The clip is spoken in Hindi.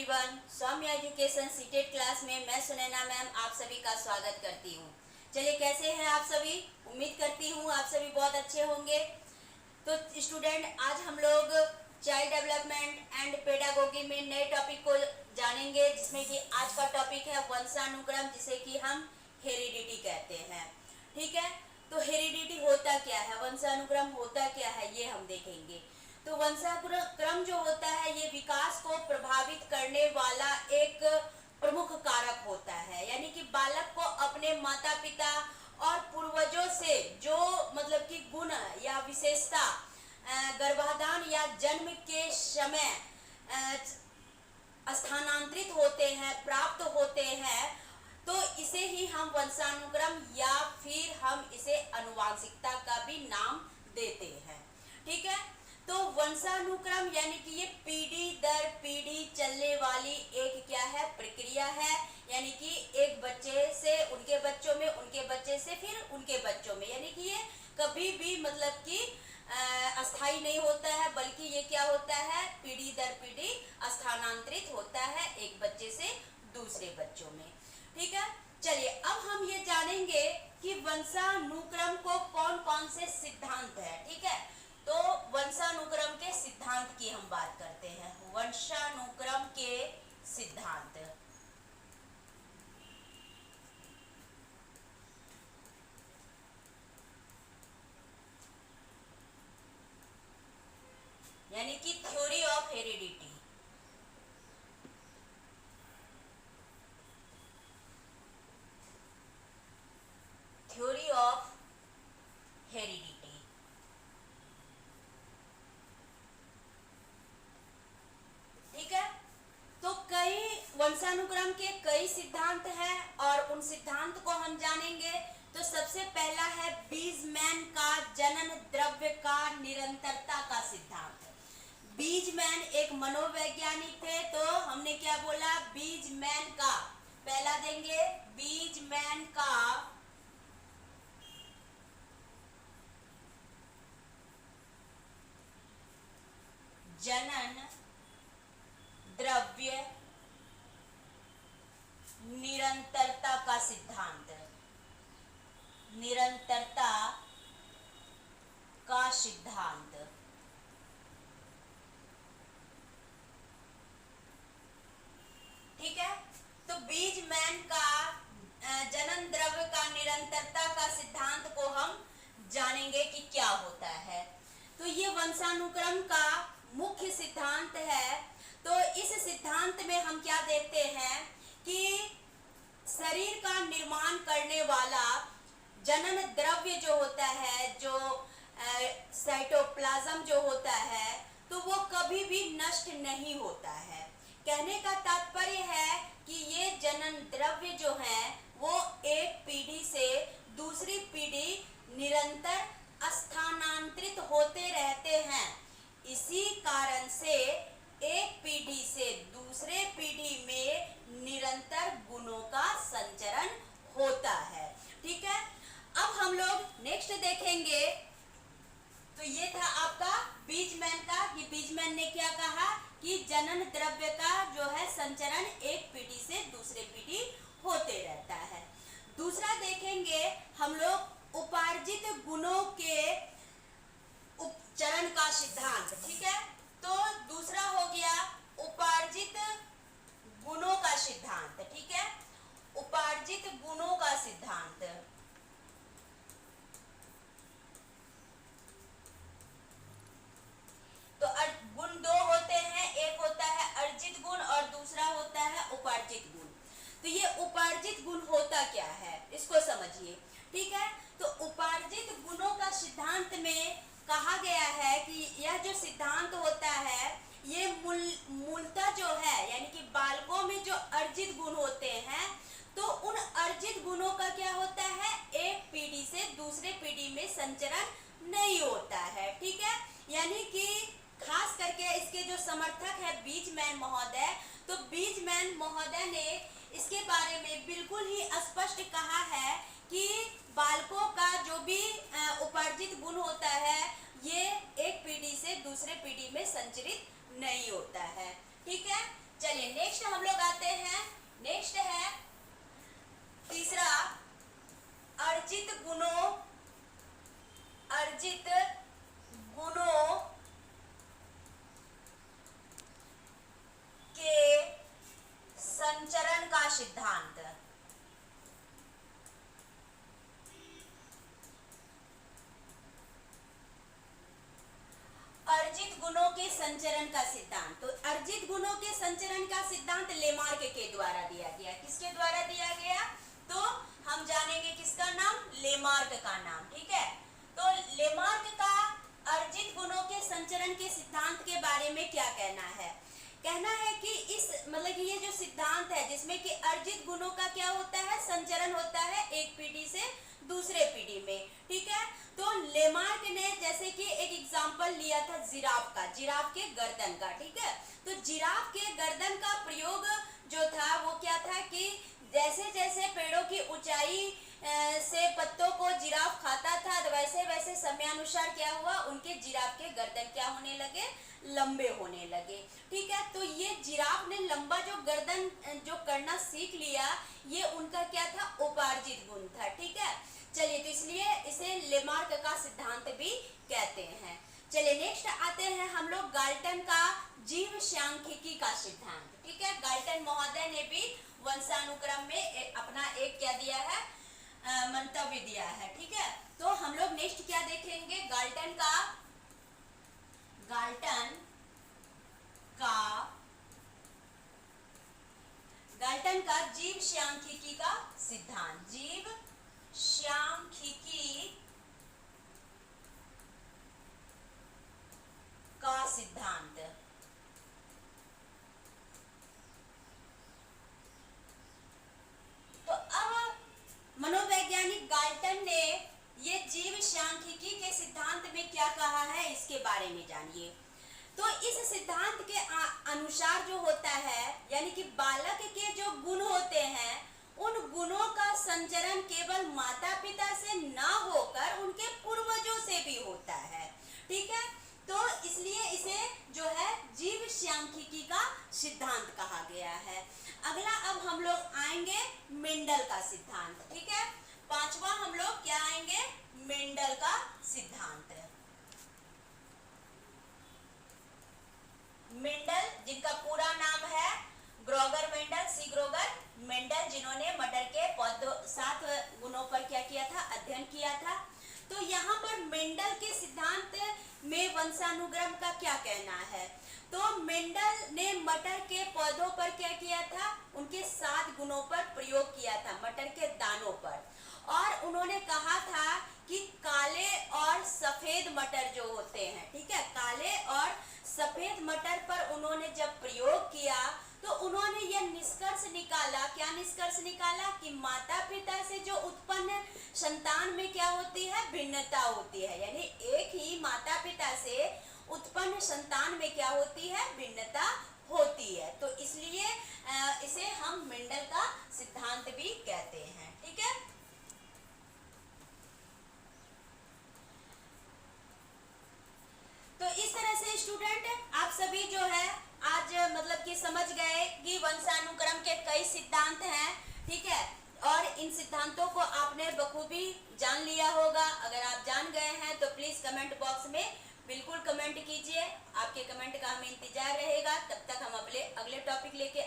एवरीवन, सौम्य एजुकेशन सीटेट क्लास में मैं सुनैना मैम आप सभी का स्वागत करती हूँ। चलिए, कैसे हैं आप सभी? उम्मीद करती हूँ आप सभी बहुत अच्छे होंगे। तो स्टूडेंट, आज हम लोग चाइल्ड डेवलपमेंट एंड पेडागोगी में नए टॉपिक को जानेंगे, जिसमें कि आज का टॉपिक है वंशानुक्रम, जिसे कि हम हेरिडिटी कहते हैं। ठीक है, तो हेरिडिटी होता क्या है, वंशानुक्रम होता क्या है, ये हम देखेंगे। तो वंशानुक्रम जो होता है ये विकास को प्रभावित करने वाला एक प्रमुख कारक होता है, यानी कि बालक को अपने माता पिता और पूर्वजों से जो मतलब कि गुण या विशेषता गर्भाधान या जन्म के समय स्थानांतरित होते हैं, प्राप्त होते हैं, तो इसे ही हम वंशानुक्रम या फिर हम इसे आनुवंशिकता का भी नाम देते हैं। ठीक है, तो वंशानुक्रम यानी कि ये पीढ़ी दर पीढ़ी चलने वाली एक क्या है, प्रक्रिया है। यानी कि एक बच्चे से उनके बच्चों में, उनके बच्चे से फिर उनके बच्चों में, यानी कि ये कभी भी मतलब कि अस्थाई नहीं होता है, बल्कि ये क्या होता है, पीढ़ी दर पीढ़ी स्थानांतरित होता है एक बच्चे से दूसरे बच्चों में। ठीक है, चलिए अब हम ये जानेंगे कि वंशानुक्रम को कौन कौन से सिद्धांत है। ठीक है, तो वंशानुक्रम के सिद्धांत की हम बात करते हैं। वंशानुक्रम के सिद्धांत, यानी कि theory of heredity. Theory of heredity. ठीक है, तो कई वंशानुक्रम के कई सिद्धांत हैं और उन सिद्धांत को हम जानेंगे। तो सबसे पहला है बीजमैन का जनन द्रव्य का निरंतरता का सिद्धांत। बीजमैन एक मनोवैज्ञानिक थे, तो हमने क्या बोला, बीजमैन का पहला देंगे, बीजमैन का जनन द्रव्य निरंतरता का सिद्धांत। निरंतरता का सिद्धांत। ठीक है, तो बीजमैन का जनन द्रव्य का निरंतरता का सिद्धांत को हम जानेंगे कि क्या होता है। तो ये वंशानुक्रम का मुख्य सिद्धांत है। तो इस सिद्धांत में हम क्या देखते हैं कि शरीर का निर्माण करने वाला जनन द्रव्य जो होता है, जो साइटोप्लाज्म जो होता है, तो वो कभी भी नष्ट नहीं होता है। कहने का तात्पर्य है कि ये जनन द्रव्य जो है वो एक पीढ़ी से दूसरी पीढ़ी निरंतर स्थानांतरित होते रहते हैं। इसी कारण से एक पीढ़ी से दूसरे पीढ़ी में निरंतर गुणों का संचरण होता है। ठीक है, अब हम लोग नेक्स्ट देखेंगे। तो ये था आपका बीजमैन का, कि बीजमैन ने क्या कहा कि जनन द्रव्य का जो है संचरण एक पीढ़ी से दूसरे पीढ़ी होते रहता है। दूसरा देखेंगे हम लोग उपार्जित गुणों के उपचरण का सिद्धांत। ठीक है, तो दूसरा हो गया उपार्जित गुणों का सिद्धांत। ठीक है, उपार्जित गुणों का सिद्धांत। तो गुण दो होते हैं, एक होता है अर्जित गुण और दूसरा होता है उपार्जित गुण। तो ये उपार्जित गुण होता क्या है, इसको समझिए। ठीक है, तो उपार्जित गुणों का सिद्धांत में कहा गया है कि यह जो सिद्धांत होता है ये मूलतः जो है, यानी कि बालकों में जो अर्जित गुण होते हैं, तो उन अर्जित गुणों का क्या होता है, एक पीढ़ी से दूसरे पीढ़ी में संचरण नहीं होता है। ठीक है, यानी कि खास करके इसके जो समर्थक है बीजमैन महोदय, तो बीजमैन महोदय ने इसके बारे में बिल्कुल ही स्पष्ट कहा है कि बालकों का जो भी उपार्जित गुण होता है ये एक पीढ़ी से दूसरे पीढ़ी में संचरित नहीं होता है। ठीक है, चलिए नेक्स्ट गुणों के संचरण का सिद्धांत। तो अर्जित गुणों के संचरण का सिद्धांत लेमार्क के द्वारा दिया गया। किसके द्वारा दिया गया? तो हम जानेंगे किसका नाम? लेमार्क का नाम। ठीक है, तो लेमार्क का अर्जित गुणों के संचरण के सिद्धांत के बारे में क्या कहना है? कहना है कि इस मतलब कि ये जो सिद्धांत है जिसमें कि अर्जित गुणों का क्या होता है? संचरण होता है एक पीढ़ी से दूसरे पीढ़ी में। ठीक है, तो लेमार्क ने जैसे कि एक एग्जांपल लिया था जिराफ का, जिराफ के गर्दन का। ठीक है, तो जिराफ के गर्दन का प्रयोग जो था वो क्या था कि जैसे जैसे पेड़ों की ऊंचाई से पत्तों को जिराफ खाता था, तो वैसे वैसे समयानुसार क्या हुआ? उनके जिराफ के गर्दन क्या होने लगे? लंबे होने लगे। ठीक है, तो ये जिराफ ने लंबा जो गर्दन जो करना सीख लिया, ये उनका क्या था? उपार्जित गुण था। ठीक है, चलिए, तो इसलिए इसे लेमार्क का सिद्धांत भी कहते हैं। चलिए नेक्स्ट आते हैं हम लोग गाल्टन का जीव सांख्यिकी का सिद्धांत। ठीक है, गाल्टन महोदय ने भी वंशानुक्रम में अपना एक क्या दिया है? मंतव्य दिया है। ठीक है, तो हम लोग नेक्स्ट क्या देखेंगे? गाल्टन का जीव सांख्यिकी का सिद्धांत। जीव सांख्यिकी का सिद्धांत। तो अब मनोवैज्ञानिक गाल्टन ने ये जीव सांख्यिकी के सिद्धांत में क्या कहा है इसके बारे में जानिए। तो इस सिद्धांत के अनुसार जो होता है, यानी कि बालक के जो गुण होते हैं, उन गुणों का संचरण केवल माता पिता से ना होकर उनके पूर्वजों से भी होता है। ठीक है, तो इसलिए इसे जो है जीव सांख्यिकी का सिद्धांत कहा गया है। अगला अब हम लोग आएंगे मेंडल का सिद्धांत। ठीक है, पांचवा हम लोग क्या आएंगे? मेंडल का सिद्धांत। मेंडल, जिनका पूरा नाम है ग्रोगर मेंडल, सी ग्रोगर मेंडल, जिन्होंने मटर के पौधों 7 गुणों पर क्या किया था? अध्ययन किया था। तो यहाँ पर मेंडल के सिद्धांत में वंशानुक्रम का क्या कहना है? तो मेंडल ने मटर के पौधों पर क्या किया था? उनके 7 गुणों पर प्रयोग किया था, मटर के दानों पर। और उन्होंने कहा था कि काले और सफेद मटर जो होते हैं, ठीक है, काले और सफेद मटर पर उन्होंने जब प्रयोग किया तो उन्होंने यह निष्कर्ष निकाला। क्या निष्कर्ष निकाला? कि माता पिता से जो उत्पन्न संतान में क्या होती है? भिन्नता होती है। यानी एक ही माता पिता से उत्पन्न संतान में क्या होती है? भिन्नता होती है। तो इसलिए इसे हम मेंडल का सिद्धांत भी कहते हैं। ठीक है, तो इस तरह से स्टूडेंट आप सभी जो है आज मतलब कि समझ गए कि वंशानुक्रम के कई सिद्धांत हैं। ठीक है, और इन सिद्धांतों को आपने बखूबी जान लिया होगा। अगर आप जान गए हैं तो प्लीज कमेंट बॉक्स में बिल्कुल कमेंट कीजिए। आपके कमेंट का हमें इंतजार रहेगा। तब तक हम अगले टॉपिक लेके